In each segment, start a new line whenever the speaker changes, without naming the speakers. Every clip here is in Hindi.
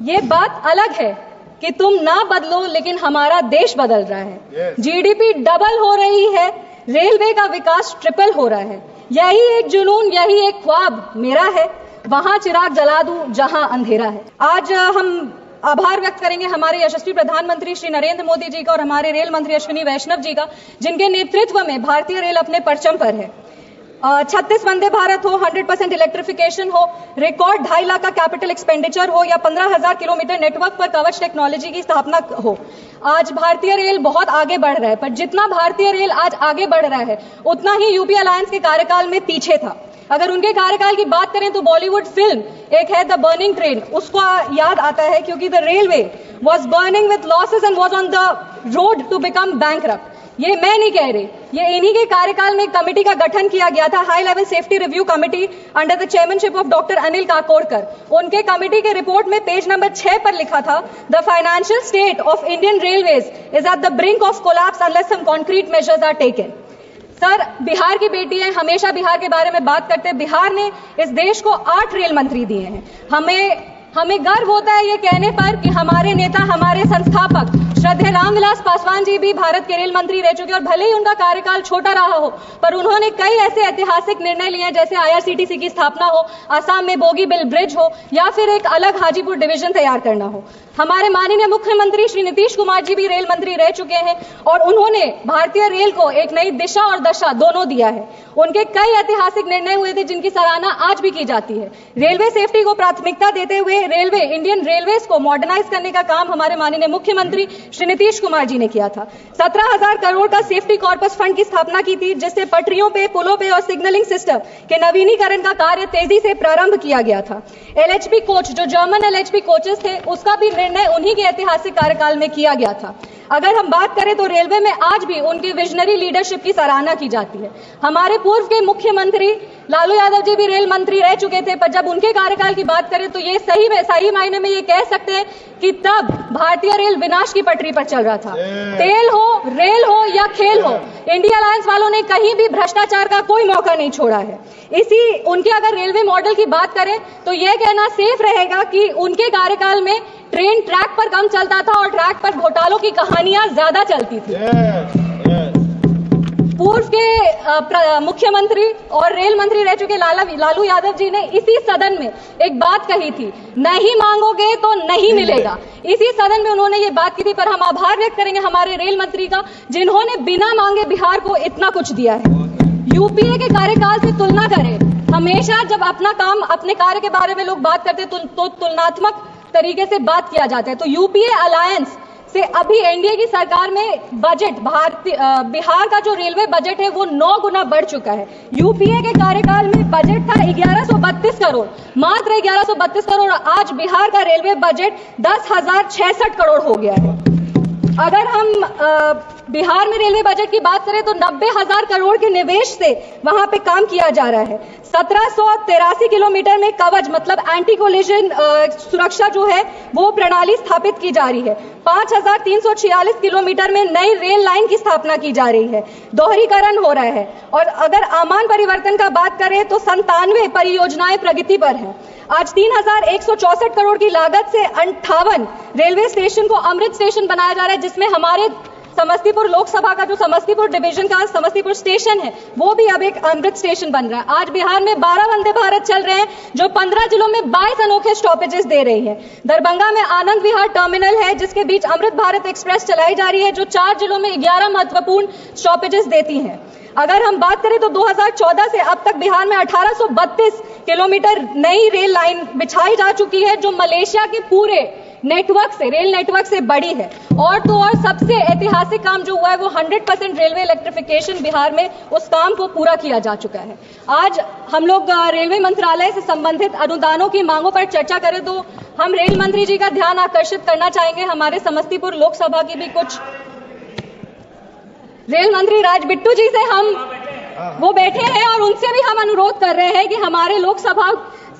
ये बात अलग है कि तुम ना बदलो लेकिन हमारा देश बदल रहा है। जीडीपी डबल हो रही है, रेलवे का विकास ट्रिपल हो रहा है। यही एक जुनून, यही एक ख्वाब मेरा है, वहां चिराग जला दूं जहां अंधेरा है। आज हम आभार व्यक्त करेंगे हमारे यशस्वी प्रधानमंत्री श्री नरेंद्र मोदी जी का और हमारे रेल मंत्री अश्विनी वैष्णव जी का, जिनके नेतृत्व में भारतीय रेल अपने परचम पर है। 36 वंदे भारत हो, 100% इलेक्ट्रिफिकेशन हो, रिकॉर्ड 2.5 लाख का कैपिटल एक्सपेंडिचर हो या 15,000 किलोमीटर नेटवर्क पर कवच टेक्नोलॉजी की स्थापना हो, आज भारतीय रेल बहुत आगे बढ़ रहा है। पर जितना भारतीय रेल आज आगे बढ़ रहा है उतना ही यूपी अलायंस के कार्यकाल में पीछे था। अगर उनके कार्यकाल की बात करें तो बॉलीवुड फिल्म एक है द बर्निंग ट्रेन, उसको याद आता है क्योंकि the railway was burning with losses and was on the road to become bankrupt. ये मैं नहीं कह रही, ये इन्हीं के कार्यकाल में एक कमेटी का गठन किया गया था, high level safety review committee under the chairmanship of doctor Anil Kakodkar. उनके कमेटी के रिपोर्ट में पेज नंबर 6 पर लिखा था, the financial state of Indian railways is at the brink of collapse unless some concrete measures are taken. Sir, Bihar की बेटी है, हमेशा बिहार के बारे में बात करते हैं। बिहार ने इस देश को 8 रेल मंत्री दिए हैं। हमें गर्व होता है ये कहने पर कि हमारे नेता, हमारे संस्थापक श्रद्धेय रामविलास पासवान जी भी भारत के रेल मंत्री रह चुके और भले ही उनका कार्यकाल छोटा रहा हो, पर उन्होंने कई ऐसे ऐतिहासिक निर्णय लिए हैं, जैसे आईआरसीटीसी की स्थापना हो, असम में बोगीबिल ब्रिज हो या फिर एक अलग हाजीपुर डिवीजन तैयार करना हो। हमारे माननीय मुख्यमंत्री श्री नीतीश कुमार जी भी रेल मंत्री रह चुके हैं और उन्होंने भारतीय रेल को एक नई दिशा और दशा दोनों दिया है। उनके कई ऐतिहासिक निर्णय हुए थे जिनकी सराहना आज भी की जाती है। रेलवे सेफ्टी को प्राथमिकता देते हुए इंडियन रेलवेज को मॉडर्नाइज करने का काम हमारे माननीय मुख्यमंत्री श्री नीतीश कुमार जी ने किया था। 17,000 करोड़ का सेफ्टी कॉर्पस फंड की स्थापना की थी, जिससे पटरियों पे, पुलों पे और सिग्नलिंग सिस्टम के नवीनीकरण का कार्य तेजी से प्रारंभ किया गया था। एलएचबी कोच, जो जर्मन एलएचबी कोचेस थे, उसका भी निर्णय उन्हीं के ऐतिहासिक कार्यकाल में किया गया था। अगर हम बात करें तो रेलवे में आज भी उनकी विजनरी लीडरशिप की सराहना की जाती है। हमारे पूर्व के मुख्यमंत्री लालू यादव जी भी रेल मंत्री रह चुके थे, पर जब उनके कार्यकाल की बात करें तो ये सही मायने में ये कह सकते हैं कि तब भारतीय रेल विनाश की पटरी पर चल रहा था। तेल हो, रेल हो या खेल हो, इंडिया अलायंस वालों ने कहीं भी भ्रष्टाचार का कोई मौका नहीं छोड़ा है। उनके अगर रेलवे मॉडल की बात करें तो यह कहना सेफ रहेगा कि उनके कार्यकाल में ट्रेन ट्रैक पर कम चलता था और ट्रैक पर घोटालों की कहानियां ज्यादा चलती थी। पूर्व के मुख्यमंत्री और रेल मंत्री रह चुके लालू यादव जी ने इसी सदन में एक बात कही थी, नहीं मांगोगे तो नहीं मिलेगा। इसी सदन में उन्होंने ये बात की थी। पर हम आभार व्यक्त करेंगे हमारे रेल मंत्री का, जिन्होंने बिना मांगे बिहार को इतना कुछ दिया है। यूपीए के कार्यकाल से तुलना करें, हमेशा जब अपने कार्य के बारे में लोग बात करते तो तुलनात्मक तरीके से बात किया जाता है। तो यूपीए अलायंस से अभी एनडीए की सरकार में बजट, बिहार का जो रेलवे बजट है वो 9 गुना बढ़ चुका है। यूपीए के कार्यकाल में बजट था 1132 करोड़, मात्र 1132 करोड़। आज बिहार का रेलवे बजट 10,066 करोड़ हो गया है। अगर हम बिहार में रेलवे बजट की बात करें तो 90,000 करोड़ के निवेश से वहां पे काम किया जा रहा है। 1783 किलोमीटर में कवच मतलब एंटी कोलिजन सुरक्षा जो है वो प्रणाली स्थापित की जा रही है। 5,346 किलोमीटर में नई रेल लाइन की स्थापना की जा रही है, दोहरीकरण हो रहा है। और अगर आमान परिवर्तन का बात करें तो 97 परियोजनाएं प्रगति पर हैं। आज 3,164 करोड़ की लागत से 58 रेलवे स्टेशन को अमृत स्टेशन बनाया जा रहा है, जिसमें हमारे समस्तीपुर लोकसभा का जो समस्तीपुर डिवीजन का समस्तीपुर स्टेशन है वो भी अब एक अमृत स्टेशन बन रहा है। आज बिहार में 12 वंदे भारत चल रहे हैं, जो 15 जिलों में 22 अनोखे स्टॉपेजेस दे रही है। दरभंगा में आनंद विहार टर्मिनल है, जिसके बीच अमृत भारत एक्सप्रेस चलाई जा रही है, जो 4 जिलों में 11 महत्वपूर्ण स्टॉपेजेस देती है। अगर हम बात करें तो 2014 से अब तक बिहार में 1832 किलोमीटर नई रेल लाइन बिछाई जा चुकी है, जो मलेशिया के पूरे रेल नेटवर्क से बड़ी है। और तो और सबसे ऐतिहासिक काम जो हुआ है वो 100% रेलवे इलेक्ट्रिफिकेशन बिहार में, उस काम को पूरा किया जा चुका है। आज हम लोग रेलवे मंत्रालय से संबंधित अनुदानों की मांगों पर चर्चा करें तो हम रेल मंत्री जी का ध्यान आकर्षित करना चाहेंगे। हमारे समस्तीपुर लोकसभा की भी कुछ रेल मंत्री राज बिट्टू जी से वो बैठे हैं और उनसे भी हम अनुरोध कर रहे हैं कि हमारे लोकसभा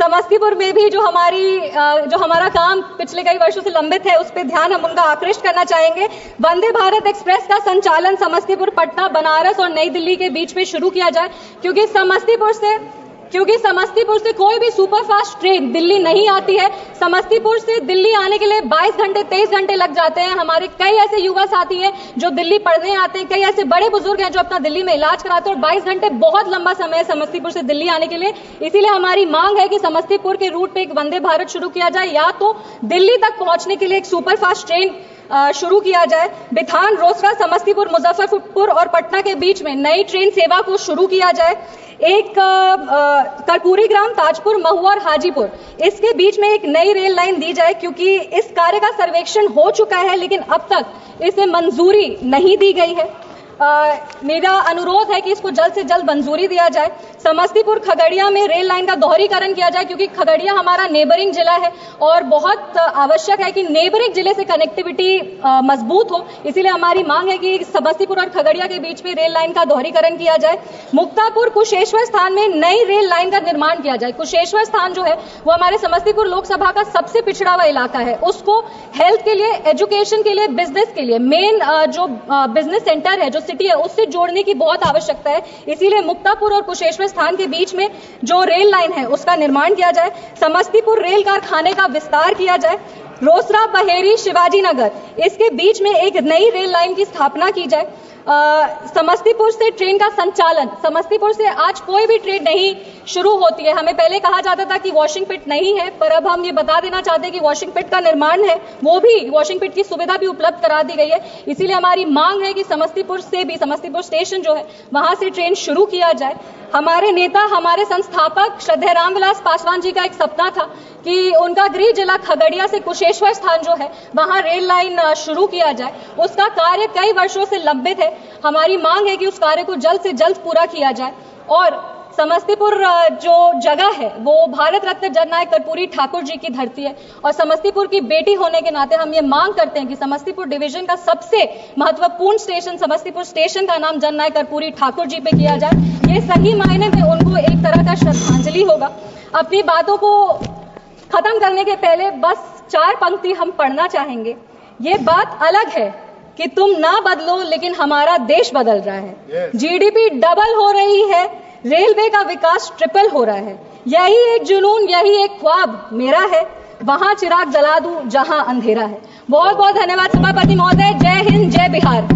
समस्तीपुर में भी जो हमारा काम पिछले कई वर्षों से लंबित है उस पर ध्यान हम उनका आकृष्ट करना चाहेंगे। वंदे भारत एक्सप्रेस का संचालन समस्तीपुर, पटना, बनारस और नई दिल्ली के बीच में शुरू किया जाए, क्योंकि समस्तीपुर से क्योंकि समस्तीपुर से कोई भी सुपरफास्ट ट्रेन दिल्ली नहीं आती है। समस्तीपुर से दिल्ली आने के लिए 22 घंटे 23 घंटे लग जाते हैं। हमारे कई ऐसे युवा साथी हैं जो दिल्ली पढ़ने आते हैं, कई ऐसे बड़े बुजुर्ग हैं जो अपना दिल्ली में इलाज कराते हैं, और 22 घंटे बहुत लंबा समय है समस्तीपुर से दिल्ली आने के लिए। इसीलिए हमारी मांग है कि समस्तीपुर के रूट पे एक वंदे भारत शुरू किया जाए, या तो दिल्ली तक पहुंचने के लिए एक सुपरफास्ट ट्रेन शुरू किया जाए। बिथान, रोसड़ा, समस्तीपुर, मुजफ्फरपुर और पटना के बीच में नई ट्रेन सेवा को शुरू किया जाए। एक कर्पूरी ग्राम, ताजपुर, महुआ और हाजीपुर, इसके बीच में एक नई रेल लाइन दी जाए, क्योंकि इस कार्य का सर्वेक्षण हो चुका है लेकिन अब तक इसे मंजूरी नहीं दी गई है। मेरा अनुरोध है कि इसको जल्द से जल्द मंजूरी दिया जाए। समस्तीपुर खगड़िया में रेल लाइन का दोहरीकरण किया जाए, क्योंकि खगड़िया हमारा नेबरिंग जिला है और बहुत आवश्यक है कि नेबरिंग जिले से कनेक्टिविटी मजबूत हो। इसीलिए हमारी मांग है कि समस्तीपुर और खगड़िया के बीच में रेल लाइन का दोहरीकरण किया जाए। मुक्तापुर, कुशेश्वर स्थान में नई रेल लाइन का निर्माण किया जाए। कुशेश्वर स्थान जो है वो हमारे समस्तीपुर लोकसभा का सबसे पिछड़ा हुआ इलाका है। उसको हेल्थ के लिए, एजुकेशन के लिए, बिजनेस के लिए, मेन जो बिजनेस सेंटर है, जो सिटी है, उससे जोड़ने की बहुत आवश्यकता है। इसीलिए मुक्तापुर और कुशेश्वर स्थान के बीच में जो रेल लाइन है उसका निर्माण किया जाए। समस्तीपुर रेल कारखाने का विस्तार किया जाए। रोसड़ा, बहेरी, शिवाजी नगर, इसके बीच में एक नई रेल लाइन की स्थापना की जाए। समस्तीपुर से ट्रेन का संचालन, समस्तीपुर से आज कोई भी ट्रेन नहीं शुरू होती है। हमें पहले कहा जाता था कि वॉशिंग पिट नहीं है, पर अब हम ये बता देना चाहते हैं कि वॉशिंग पिट का निर्माण है, वो भी वॉशिंग पिट की सुविधा भी उपलब्ध करा दी गई है। इसीलिए हमारी मांग है कि समस्तीपुर से भी, समस्तीपुर स्टेशन जो है वहां से ट्रेन शुरू किया जाए। हमारे नेता, हमारे संस्थापक श्रद्धेय रामविलास पासवान जी का एक सपना था कि उनका गृह जिला खगड़िया से कुशेश्वर स्थान जो है वहां रेल लाइन शुरू किया जाए। उसका कार्य कई वर्षों से लंबित है। हमारी मांग है कि उस कार्य को जल्द से जल्द पूरा किया जाए। और समस्तीपुर जो जगह है वो भारत रत्न जननायक कर्पूरी ठाकुर जी की धरती है, और समस्तीपुर की बेटी होने के नाते हम ये मांग करते हैं कि समस्तीपुर डिवीजन का सबसे महत्वपूर्ण स्टेशन, समस्तीपुर स्टेशन का नाम जननायक कर्पूरी ठाकुर जी पे किया जाए। ये सही मायने में उनको एक तरह का श्रद्धांजलि होगा। अपनी बातों को खत्म करने के पहले बस 4 पंक्ति हम पढ़ना चाहेंगे। ये बात अलग है कि तुम ना बदलो लेकिन हमारा देश बदल रहा है। जीडीपी डबल हो रही है, रेलवे का विकास ट्रिपल हो रहा है। यही एक जुनून, यही एक ख्वाब मेरा है, वहां चिराग जला दूं जहां अंधेरा है। बहुत बहुत धन्यवाद सभापति महोदय। जय हिंद, जय बिहार।